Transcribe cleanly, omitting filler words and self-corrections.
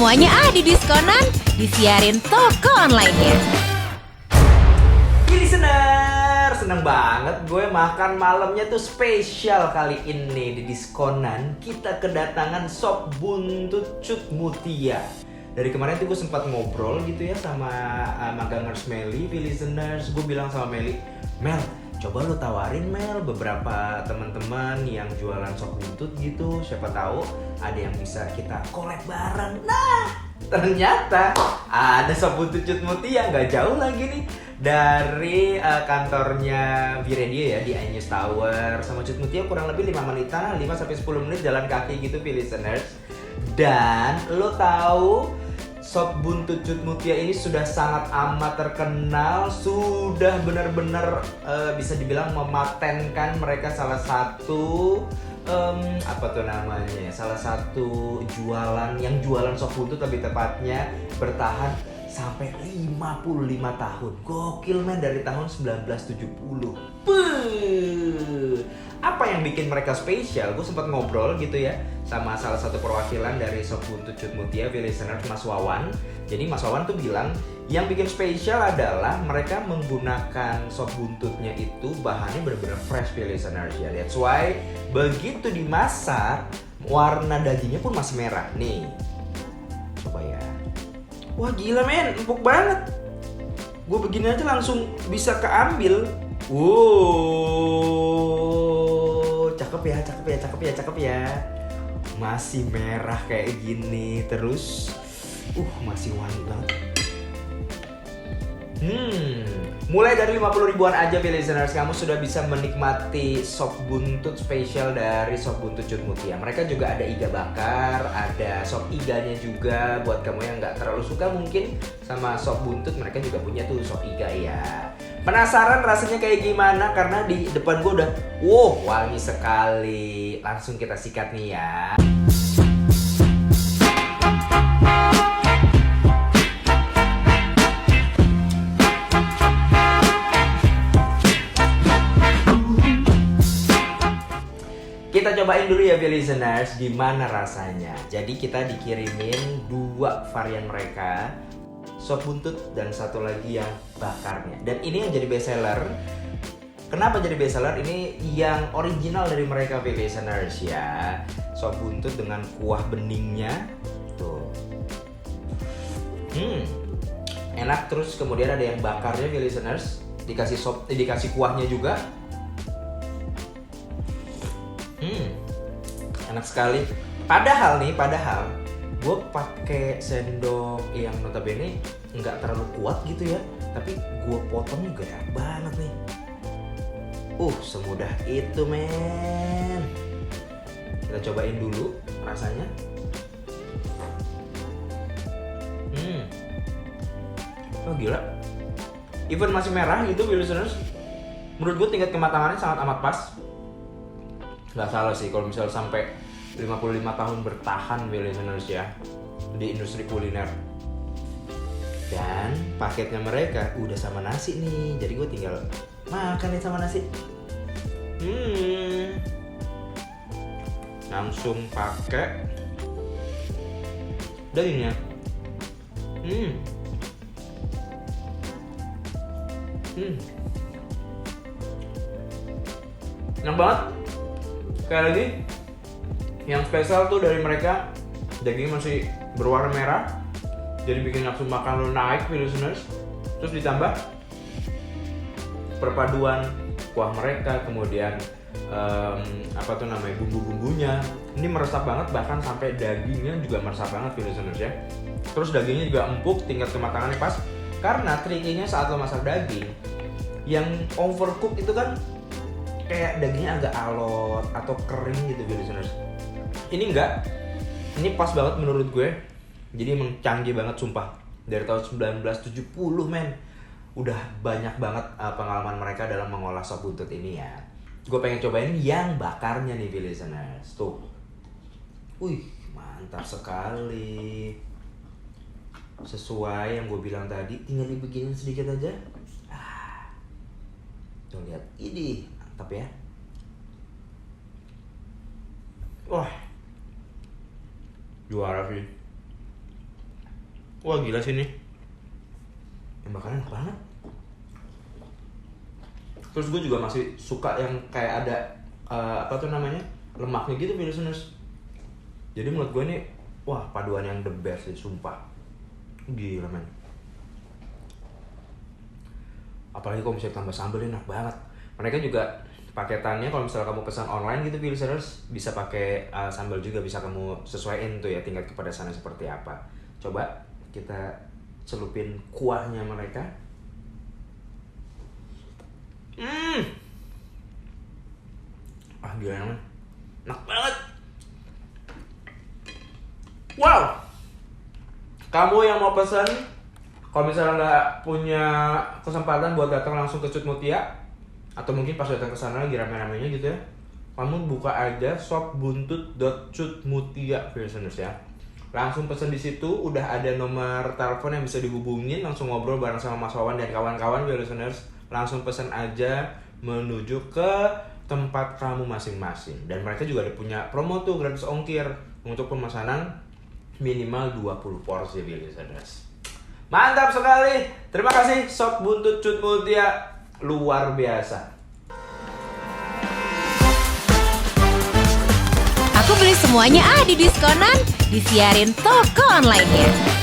Semuanya di diskonan, disiarin toko online-nya. Listener, seneng banget gue makan malamnya tuh spesial kali ini di diskonan. Kita kedatangan sop buntut Cut Mutia. Dari kemarin tuh gue sempat ngobrol gitu ya sama magangers Meli, listeners. Gue bilang sama Meli, Mel, coba lo tawarin Mel beberapa teman-teman yang jualan sop buntut gitu. Siapa tahu ada yang bisa kita collab bareng. Nah, ternyata ada sop buntut Cut Mutia nggak jauh lagi nih dari kantornya V-Radio ya di iNews Tower. Sama Cut Mutia kurang lebih 5 menitan, 5-10 menit jalan kaki gitu listeners. Dan lo tahu sop buntut Cut Mutia ini sudah sangat amat terkenal, sudah benar-benar bisa dibilang mematenkan. Mereka salah satu salah satu jualan sop buntut, lebih tepatnya bertahan sampai 55 tahun. Gokil men, dari tahun 1970. Apa yang bikin mereka spesial? Gue sempat ngobrol gitu ya sama salah satu perwakilan dari sop buntut Cut Mutia, listener, Mas Wawan. Jadi Mas Wawan tuh bilang yang bikin spesial adalah mereka menggunakan sop buntutnya itu bahannya benar-benar fresh, listeners ya. That's why begitu dimasak warna dagingnya pun masih merah. Nih, coba ya. Wah gila men, empuk banget. Gue begini aja langsung bisa keambil. Wow, cakep ya. Masih merah kayak gini, terus masih wangi banget. Mulai dari 50 ribuan aja listeners, kamu sudah bisa menikmati sop buntut spesial dari sop buntut Cut Mutia. Mereka juga ada iga bakar, ada sop iganya juga. Buat kamu yang nggak terlalu suka mungkin sama sop buntut, mereka juga punya tuh sop iga ya. Penasaran rasanya kayak gimana? Karena di depan gue udah wangi sekali. Langsung kita sikat nih ya. Kita cobain dulu ya listeners, gimana rasanya. Jadi kita dikirimin 2 varian mereka, sop buntut dan satu lagi yang bakarnya. Dan ini yang jadi best seller. Kenapa jadi best seller? Ini yang original dari mereka listeners ya. Sop buntut dengan kuah beningnya tuh. Enak, terus kemudian ada yang bakarnya listeners. Dikasih kuahnya juga. Enak sekali. Padahal gue pakai sendok yang notabene nggak terlalu kuat gitu ya, tapi gue potong juga enak banget nih. Semudah itu men. Kita cobain dulu rasanya. Oh gila, even masih merah gitu listeners, menurut gue tingkat kematangannya sangat amat pas. Nggak salah sih kalau misalnya sampai 55 tahun bertahan listeners ya di industri kuliner. Dan paketnya mereka udah sama nasi nih, jadi gue tinggal makan nih sama nasi. Langsung pakai dagingnya. Enak banget. Sekali lagi, yang spesial tuh dari mereka, dagingnya masih berwarna merah, jadi bikin nafsu makan lo naik listeners. Terus ditambah perpaduan kuah mereka, kemudian bumbu-bumbunya ini meresap banget, bahkan sampai dagingnya juga meresap banget listeners ya. Terus dagingnya juga empuk, tingkat kematangannya pas. Karena trikinya saat lo masak daging yang overcook itu kan kayak dagingnya agak alot atau kering gitu listeners. Ini enggak, ini pas banget menurut gue. Jadi emang canggih banget sumpah. Dari tahun 1970 men, udah banyak banget pengalaman mereka dalam mengolah sop buntut ini ya. Gue pengen cobain yang bakarnya nih listeners. Tuh, mantap sekali. Sesuai yang gue bilang tadi, tinggal dibikinin sedikit aja. Tuh lihat, ini mantap ya. Wah, juara sih. Wah gila sih ini. Yang makanan enak banget. Terus gue juga masih suka yang kayak ada apa tuh namanya, lemaknya gitu listeners. Jadi menurut gue nih, wah paduan yang the best sih, sumpah. Gila men. Apalagi kalau misalnya tambah sambal enak banget. Mereka juga paketannya kalau misalnya kamu pesan online gitu listeners, bisa pakai sambal juga, bisa kamu sesuaiin tuh ya tingkat kepedasannya seperti apa. Coba kita celupin kuahnya mereka. Gila men, enak banget. Wow, kamu yang mau pesan, kalau misalnya nggak punya kesempatan buat datang langsung ke Cut Mutia, atau mungkin pas datang ke sana lagi rame-ramenya gitu ya, kamu buka aja sopbuntut.cutmutia listeners ya. Langsung pesen di situ, udah ada nomor telepon yang bisa dihubungin, langsung ngobrol bareng sama Mas Wawan dan kawan-kawan listeners. Langsung pesen aja menuju ke tempat kamu masing-masing. Dan mereka juga ada punya promo tuh, gratis ongkir untuk pemesanan minimal 20 porsi listeners. Mantap sekali. Terima kasih Sop Buntut Cut Mutia, luar biasa. Aku beli semuanya di diskonan, disiarin toko online-nya.